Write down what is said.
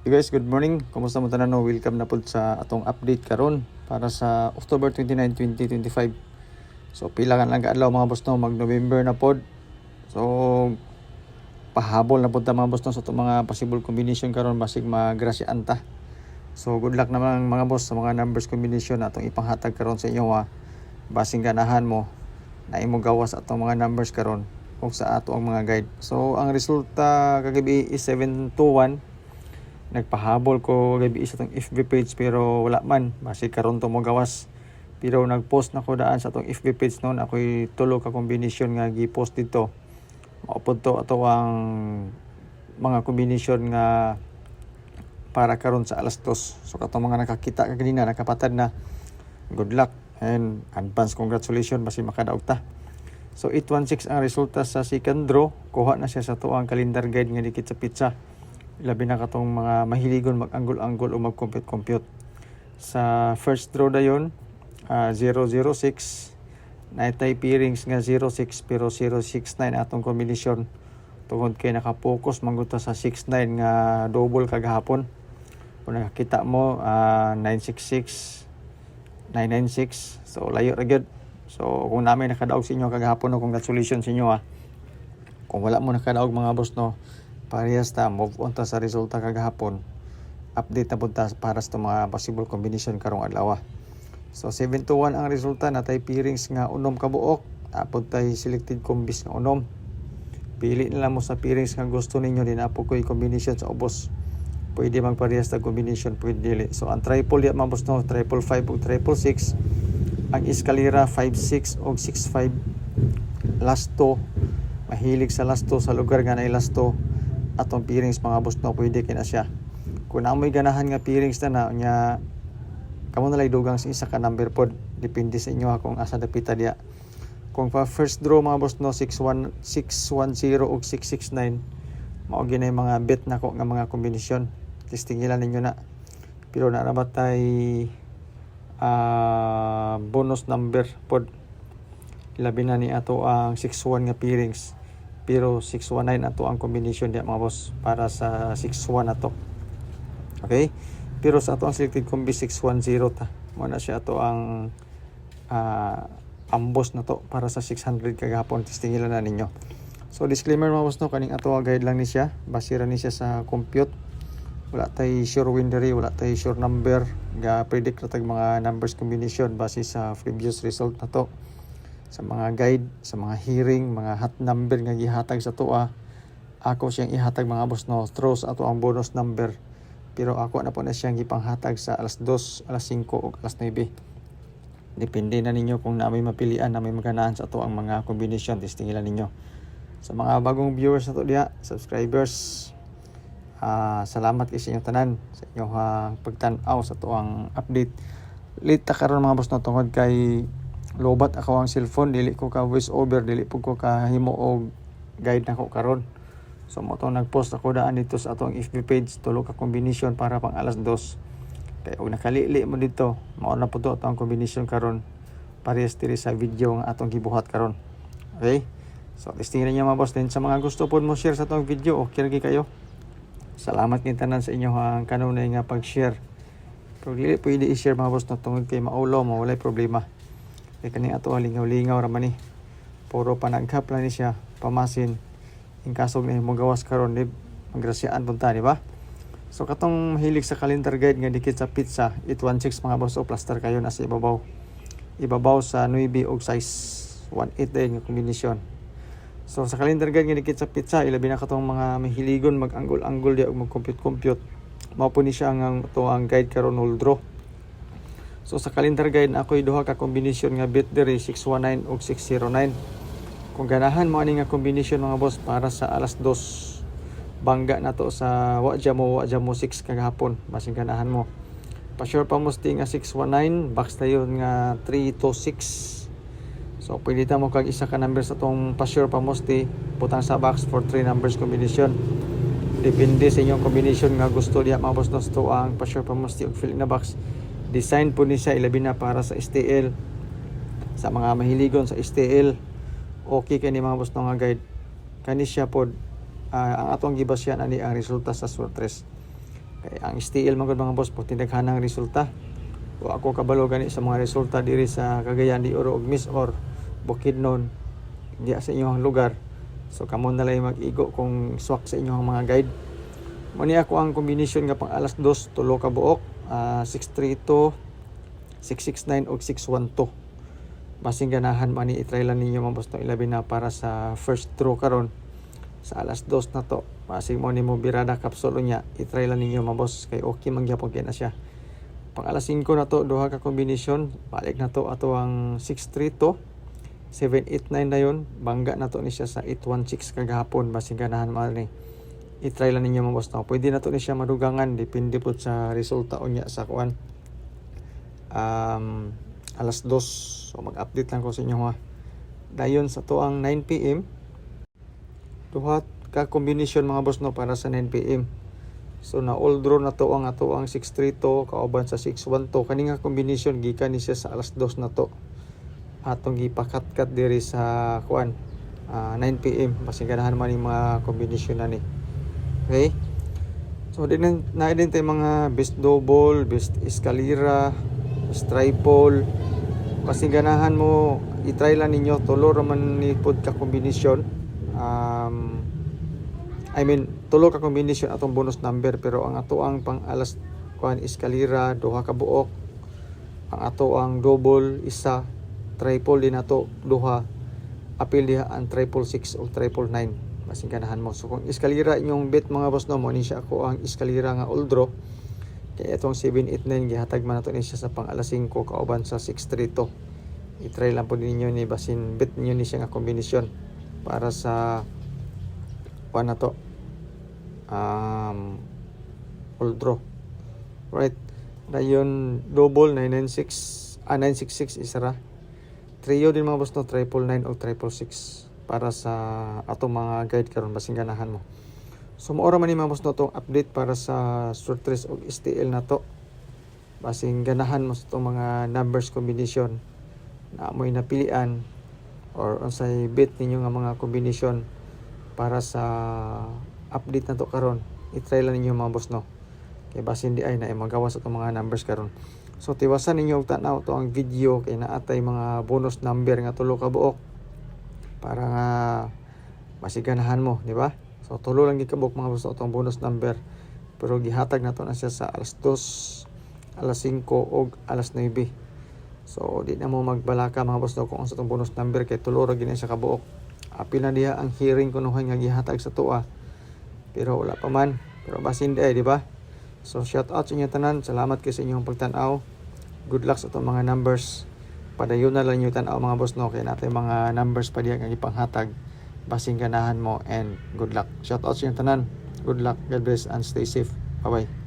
Hey guys, good morning. Kumusta mo tanan? Welcome na po sa atong update karon para sa October 29, 2025. So pila kan lang kaadlaw mga boss no, mag-November na pod. So pahabol na pod ta mga boss no sa atong mga possible combination karon basig magrasyan ta. So good luck naman mga boss sa mga numbers combination na atong ipanghatag karon sa inyo ha. Basing ganahan mo na imo gawas atong mga numbers karon ug sa ato ang mga guide. So ang resulta kagabi is 721. Nagpahabol ko gabi sa itong FB page pero wala man. Basi karon to mo gawas. Pero nagpost na ko daan sa itong FB page noon. Ako'y tulo ka combination nga gi-post dito. Maupod to ato ang mga combination nga para karon sa alas 2. So katong mga nakakita ka kanina, nakapatad na. Good luck and advance congratulations basi makadaog ta. So 816 ang resulta sa second draw. Kuha na siya sa tuang calendar guide nga dikit sa pizza. Labi na katong mga mahiligon mag-anggol-anggol o mag-compute-compute. Sa first draw na yun, 006. Naitay pairings nga 06 pero 069 atong combination. Tungod kay nakapokus mangguta sa 69 nga double kagahapon. Kung nakakita mo, 966, 996. So layo ra gyud. So kung namin nakadaog sa inyo kagahapon, no, congratulations sa inyo ha. Kung wala mo nakadaog mga boss no, parehas ta, move on ta sa resulta kagahapon. Update na punta para sa mga possible combination karong adlaw. So 721 ang resulta, natay pairings nga unom ka buok, apod tay selected combis nga unom. Pili na lang mo sa pairings nga gusto ninyo, din apo ko'y combination sa ubos. Pwede magparehas ta combination, pwede dili. So ang triple ya mabos no, triple 5 ug triple 6. Ang eskalera 5-6 ug 6-5. Last 2. Mahilig sa last 2 sa lugar nga na last 2. Atong pairings mga boss no, pwede kina siya. Kung amoy ganahan nga pairings na nya kamo na lay dugang sa isa ka number pod, depende sa inyo kung asa dapita dia. Kung pa first draw mga boss no, 610 ug 669 mao ginay mga bet nako nga mga kombinasyon. Tistingilan ninyo na. Pero narabat tay bonus number pod. Labi na ni ato ang 61 nga pairings. Pero 619 ato ang combination dia mga boss para sa 61 ato. Okay? Pero sa ato ang selected combi 610 ta. Mo na siya ato ang ambos na to para sa 600 kagahapon. Tistingilan na ninyo. So disclaimer mga boss no, kaning ato ang guide lang ni siya. Basira ni siya sa compute. Wala tay sure winnery, wala tay sure number. Ga predict ratag mga numbers combination base sa previous result na to. Sa mga guide, sa mga hearing, mga hot number nga gihatag sa tuwa, ako siyang ihatag mga boss no, throw sa ato ang bonus number. Pero ako na po na siyang ipanghatag sa alas 2, alas 5 o alas 9. Depende na ninyo kung na may mapilian, na may maganahan sa ato ang mga combination. Testingilan ninyo. Sa mga bagong viewers na to diya, subscribers, salamat kasi inyong tanan sa inyong pagtanaw sa ato ang update. Late ta karon mga boss no, tungod kay lobat ako ang cellphone, dili ko ka voice over, dili po ko ka himo og guide nako karon. So mo to nagpost ako daan dito sa atong FB page, tulo ka combination para pang alas 2. Kay og nakalili mo dito, mao na po to atong combination karon. Parehas diri sa video nga atong gibuhat karon. Okay? So testingan niyo mga boss, din sa mga gusto pod mo share sa atong video, okay ra kayo. Salamat ni tanan sa inyo ang kanunay nga pag-share. Pero dili pwede i-share mga boss no, tungod kay maulo mo, walay problema. Kaya kani ato lingaw-lingaw raman ni. Puro panaghap lang ni siya, pamasin. In kasog na mo gawas karon di magrasyaan punta, di ba? So katong mahilig sa calendar guide nga dikit sa pizza, 816 mga boss o plaster kayo na sa ibabaw. Ibabaw sa 9 og size 18 din nga kombinasyon. So sa calendar guide nga dikit sa pizza, ilabi na katong mga mahiligon mag-anggol-anggol di og mag-compute-compute. Mao po ni siya ang to ang guide karon whole draw. So sa calendar guide ako'y duha ka combination nga bet diri 619 ug 609. Kung ganahan mo ani nga combination mga boss para sa alas 2, bangga na to sa wa jamo 6 kagahapon, basing ganahan mo. Pa-sure pa mo nga 619, box tayon nga 326. So pwede ta mo kag isa ka number sa tong pa-sure pa mo butang sa box for 3 numbers combination. Depende sa inyong combination nga gusto diya mga boss no, to ang pa-sure pa mo og fill in the box. Design po ni siya ilabi na para sa STL. Sa mga mahiligon sa STL, okay kani mga boss no nga guide. Kani siya pod ang atong gibasyan ani ang resulta sa sortres. Kay ang STL man gud mga boss po tindaghanang resulta. O ako kabalo gani sa mga resulta diri sa Cagayan de Oro ug Misor, Bukidnon, di sa inyong lugar. So kamo na lang mag-igo kung swak sa inyong mga guide. Muni ako ang kombinasyon nga pang alas 2 tulo ka buok, 632, 669 ug 612. Basing ganahan man ni i-try lang ninyo mga boss no, ilabi na para sa first draw karon sa alas 2 na to. Basing mo ni mo birada kapsulo niya, i-try lang ninyo mga boss kay okay man gyapon kay na siya. Pang alas 5 na to duha ka kombinasyon, balik na to ato ang 632, 789 na yun, bangga na to ni siya sa 816 kagahapon. Basing ganahan man ni i-try lang ninyo mga boss no. Pwede na to ni siya madugangan depende po sa resulta unya sa kuan. Alas 2. So mag-update lang ko sa inyo ha. Dayon sa to ang 9 PM. Duha ka combination mga boss no para sa 9 PM. So na all draw na to ang ato ang 632 kauban sa 612. Kani nga combination gikan ni siya sa alas 2 na to. Atong gipakat-kat diri sa kuan 9 PM. Basing ganahan man yung mga combination na ni. Okay? So din na din tay mga best double, best escalera, best triple. Basing ganahan mo i-try lang ninyo tulo ra man ni pod ka kombinasyon. Tulo ka kombinasyon atong bonus number pero ang ato ang pang alas kuan escalera duha ka buok. Ang ato ang double isa, triple din ato duha. Apil diha ang 666 o 999. Basing ganahan mo. So kung escalera inyong bet mga boss no, mo ni siya ako ang escalera nga all draw. Kaya itong 789 gihatag man nato ni siya sa pang alas 5 kauban sa 632. I-try lang po ninyo ni basin bet niyo ni siya nga kombinasyon para sa kuan na to. All draw. Right. Dayon double 996, 966 isara. Trio din mga boss no, 999 o 666 para sa atong mga guide karon basing ganahan mo. So maora man ni mga boss no tong update para sa short race o STL na to. Basing ganahan mo sa itong mga numbers combination na amoy napilian or unsay bet ninyo nga mga combination para sa update na to karon. I-try lang ninyo mga boss no. Kay basin di ay na magawa sa itong mga numbers karon. So tiwasan ninyo og tan-aw to ang video kay naatay mga bonus number nga tulo ka buok para nga masiganahan mo, di ba? So tulo lang gikabuk mga boss itong bonus number. Pero gihatag na to na siya sa alas 2, alas 5 ug alas 9. So di na mo magbalaka mga boss kung sa itong bonus number kay tulo ra gina siya kabuok. Apil na diha ang hearing kuno nga gihatag sa tuwa. Pero wala pa man. Pero basin di ay, di ba? So shout out sa inyo tanan. Salamat kayo sa inyong pagtan-aw. Good luck sa itong mga numbers. Padayon na lang yung tan-aw mga boss no. Kaya natin mga numbers pa diya nga ipanghatag. Basing ganahan mo and good luck. Shout out sa inyo tanan. Good luck. God bless and stay safe. Bye bye.